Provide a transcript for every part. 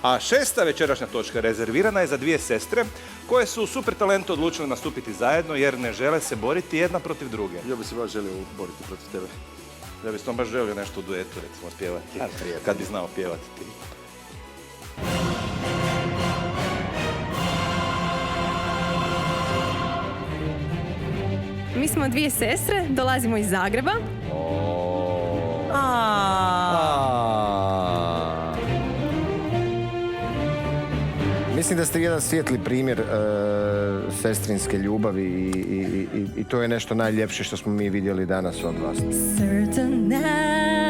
A šesta večerašnja točka rezervirana je za dvije sestre koje su super talento odlučile nastupiti zajedno jer ne žele se boriti jedna protiv druge. Ja bi se baš želio boriti protiv tebe. Ja bih s tom baš želio nešto u duetu, recimo, spjevati. Kad bi znao pjevati ti. Mi smo dvije sestre, dolazimo iz Zagreba. Mislim da ste jedan svijetli primjer sestrinske ljubavi i to je nešto najljepše što smo mi vidjeli danas od vas. Certain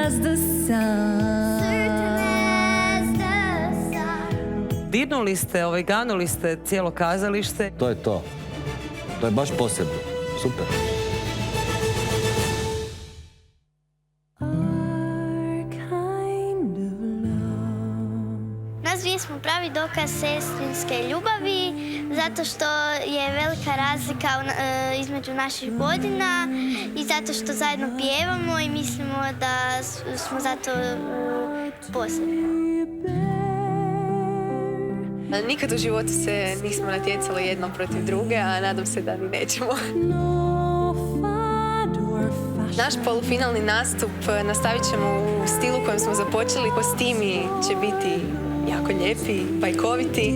as the sun. Dirnuli ste, ganuli ste cijelo kazalište. To je to. To je baš posebno. Super. Nas dvije smo pravi dokaz sestrinske ljubavi, zato što je velika razlika između naših godina i zato što zajedno pjevamo i mislimo da smo zato posebni. Nikad u životu se nismo natjecali jedno protiv druge, a nadam se da ni nećemo. Naš polufinalni nastup nastavit ćemo u stilu kojem smo započeli. Kostimi će biti jako lijepi, bajkoviti.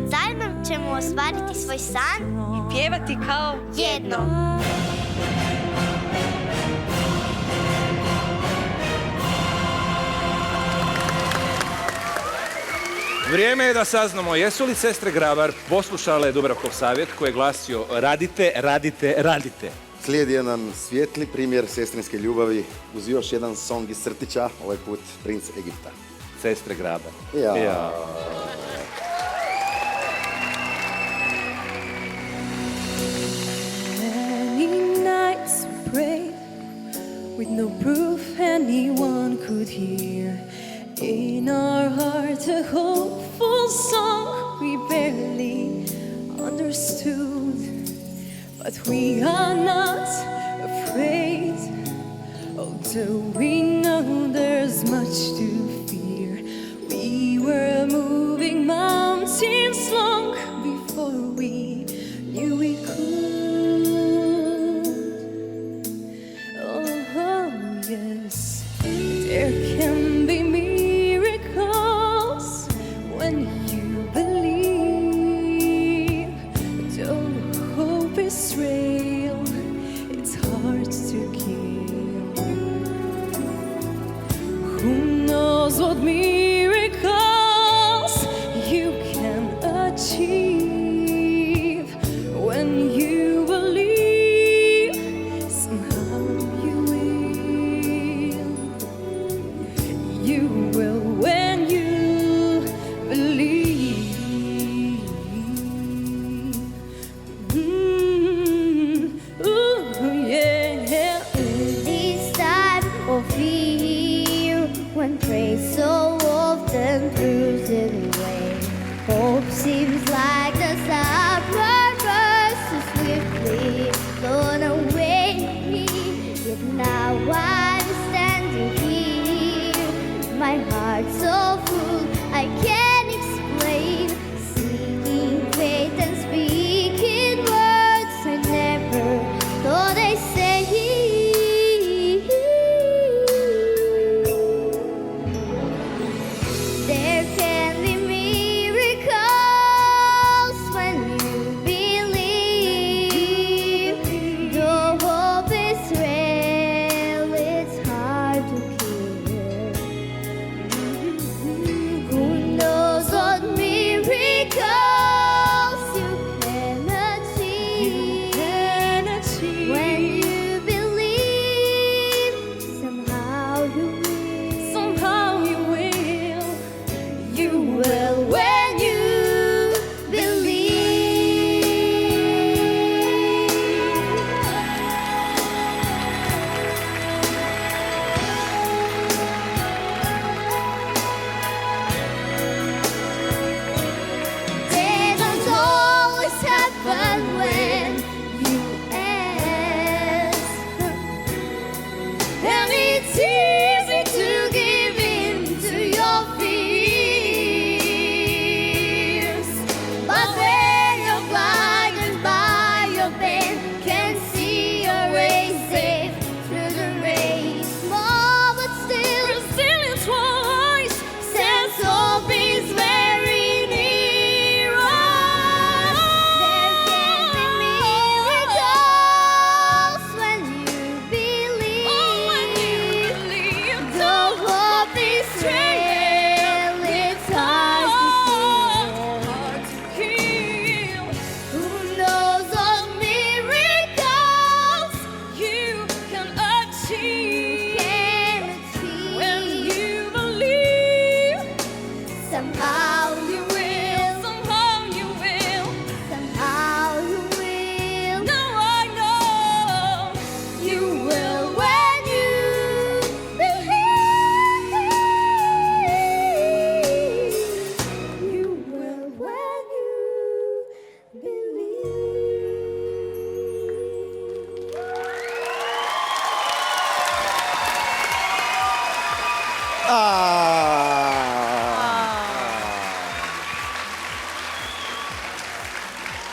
Zajedno ćemo ostvariti svoj san I pjevati kao jedno. Vrijeme je da saznamo jesu li sestre Grabar poslušale Dubravkov savjet koji je glasio radite, radite, radite. Slijedi jedan svijetli primjer sestrinske ljubavi uz još jedan song iz crtića, ovaj put Princ Egipta. Sestre Grabar. Ja. Many nights we prayed with no proof anyone could hear. In our heart a hopeful song we barely understood. But we are not afraid, although we know there's much to fear. We were moving mountains long before we knew we could. Oh, yes, there can be miracles when you believe. Though hope is frail, it's hard to keep. Who knows what miracles you can achieve? Somehow you will. Somehow you will. Somehow you will. No, I know you will when you believe. You will when you believe.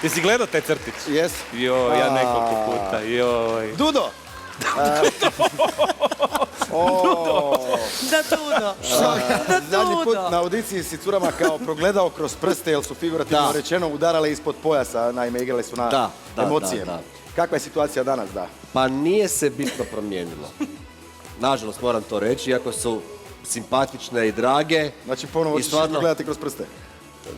Ti si gledao taj crtić? Jes. Joj, ja nekoliko puta, joj. Dudo! Da Dudo. Zadnji put na audiciji si curama kao progledao kroz prste, jer su figurativno rečeno udarale ispod pojasa, naime igrale su na emocije. Da. Kakva je situacija danas, da? Pa nije se bitno promijenilo. Nažalost, moram to reći, iako su simpatične i drage. Znači ponovo ćeš gledati kroz prste?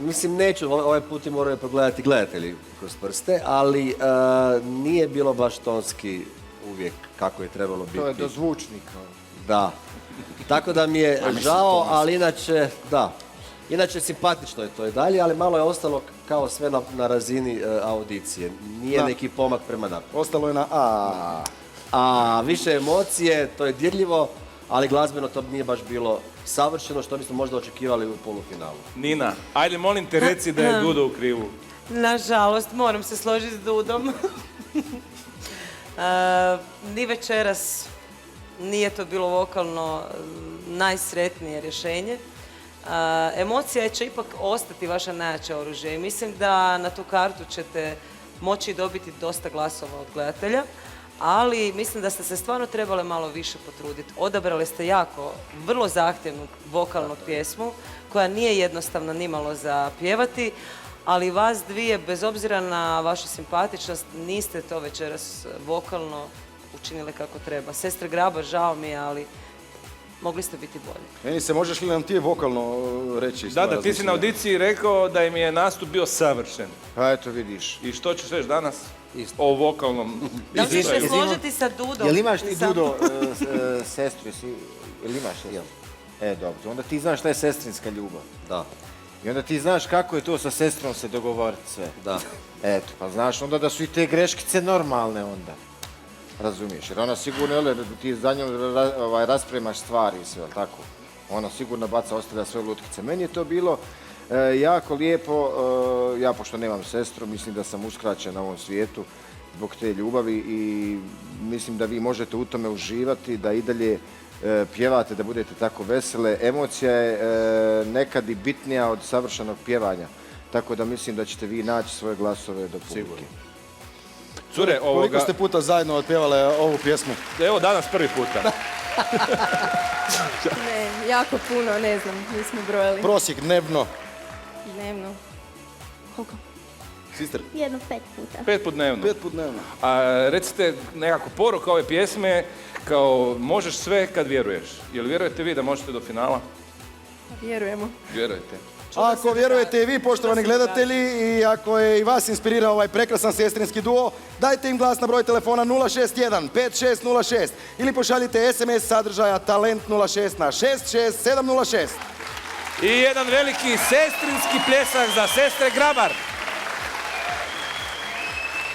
Mislim, neću, ovaj put i moraju progledati gledatelji kroz prste, ali nije bilo baš tonski uvijek kako je trebalo biti. To je do zvučnika. Da. Tako da mi je žao, ali inače, da. Inače, simpatično je to i dalje, ali malo je ostalo kao sve na razini audicije. Nije neki pomak prema naprijed. Ostalo je na A. A više emocije, to je dirljivo, ali glazbeno to nije baš bilo savršeno, što bismo možda očekivali u polufinalu. Nina, ajde molim te reci da je Dudo u krivu. Nažalost, moram se složiti s Dudom. Ni večeras nije to bilo vokalno najsretnije rješenje. Emocija će ipak ostati vaša najjače oružje i mislim da na tu kartu ćete moći dobiti dosta glasova od gledatelja, ali mislim da ste se stvarno trebali malo više potruditi. Odabrali ste vrlo zahtjevnu vokalnu pjesmu koja nije jednostavna nimalo za pjevati, ali vas dvije, bez obzira na vašu simpatičnost, niste to večeras vokalno učinili kako treba. Sestre Grabar, žao mi je, ali mogli ste biti bolji. Meni se možeš li nam ti vokalno reći? Da, ti si na audiciji rekao da im je nastup bio savršen. Pa eto vidiš. I što ćeš reći danas? O vokalnom. Da li ćeš se složiti sa Dudom? Jel imaš ti Dudo sestru? Jel imaš sestru? Dobro, onda ti znaš šta je sestrinska ljubav. Da. I onda ti znaš kako je to sa sestrom se dogovoriti sve. Da. Eto, pa znaš onda da su i te greškice normalne onda. Razumiješ, jer ona sigurno, jel, ti za njom raspremaš stvari i sve, tako? Ona sigurno ostavlja svoje lutkice. Meni je to bilo jako lijepo, ja pošto nemam sestru, mislim da sam uskraćen na ovom svijetu zbog te ljubavi i mislim da vi možete u tome uživati, da i dalje pjevate, da budete tako vesele. Emocija je nekad i bitnija od savršenog pjevanja, tako da mislim da ćete vi naći svoje glasove do publike. Cure, Koliko ste puta zajedno otpjevale ovu pjesmu? Evo danas prvi puta. Ne, jako puno, ne znam, nismo brojali. Prosjek dnevno. Dnevno. Koliko? Sister? 1-5 puta. 5 put dnevno. 5 put dnevno. A recite nekako poruka ove pjesme kao možeš sve kad vjeruješ. Jel vjerujete vi da možete do finala? Vjerujemo. Vjerujete. Ako vjerujete i vi, poštovani gledatelji, i ako je i vas inspirirao ovaj prekrasan sestrinski duo, dajte im glas na broj telefona 061 5606 ili pošaljite SMS sadržaja Talent 06 na 66706. I jedan veliki sestrinski pljesak za sestre Grabar.